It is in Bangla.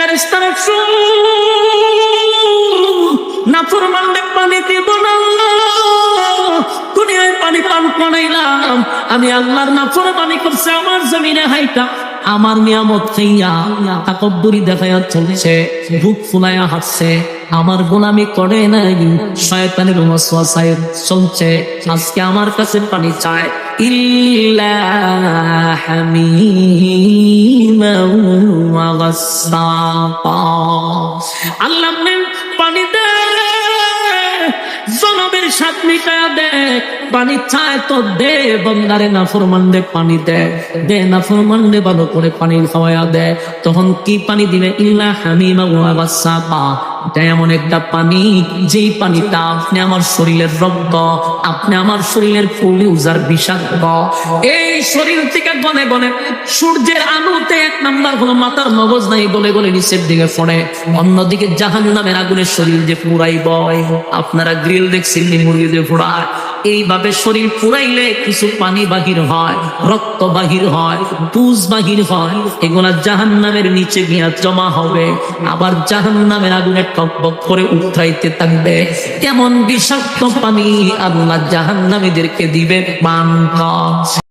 ফেরেশতারা শুন, নাফরমানদের পানি দিব না, দুনিয়ায় পানি পান করাইলাম, আমি আল্লাহর নাফরমানি করছে, আমার জমিনে হাইটা আমার নিয়ামত খাইয়া তাকব্বুরি দেখাইয়া চলছে, বুক ফুলাইয়া হাসছে, আমার গোলামি করে নাই, শয়তানের ওয়াসওয়াসায় চলছে, আজকে আমার কাছে পানি চায়। ইল্লা হামিমান ওয়া গাসসাকা, আল্লাহ পানি দে, জনমের স্বাদ মিটায়া দে, পানি চায় তো দে, বান্দারে নাফরমান দে পানি দে, দে নাফরমান দে ভালো করে পানি খাওয়ায়া দে। তখন কি পানি দিবে? ইল্লা হামিমা ওয়া গাসসাকা, এটা এমন একটা পানি যেই পানিটা আপনি আমার শরীরের রক্ত, আপনি আমার শরীরের ফিউজার বিষাক্ত, এই শরীর থেকে গনে গনে সূর্যের আলোতে এক নাম্বার হলো মাথার মগজ নাই, গলে গলে নিচের দিকে পড়ে, অন্যদিকে জাহান্নামের আগুনের শরীর যে পুরাইব, আপনারা গ্রিল দেখছেন মুরগি যে পুরায়, এইভাবে শরীর পুরাইলে কিছু পানি বাহির হয়, রক্ত বাহির হয়, পুজ বাহির হয়, এগুলা জাহান্নামের নিচে গিয়া জমা হবে, আবার জাহান্নামের আগুনে টকবক করে উঠাইতে থাকবে। কেমন বিষাক্ত পানি আল্লাহ জাহান্নামীদেরকে দিবে পান।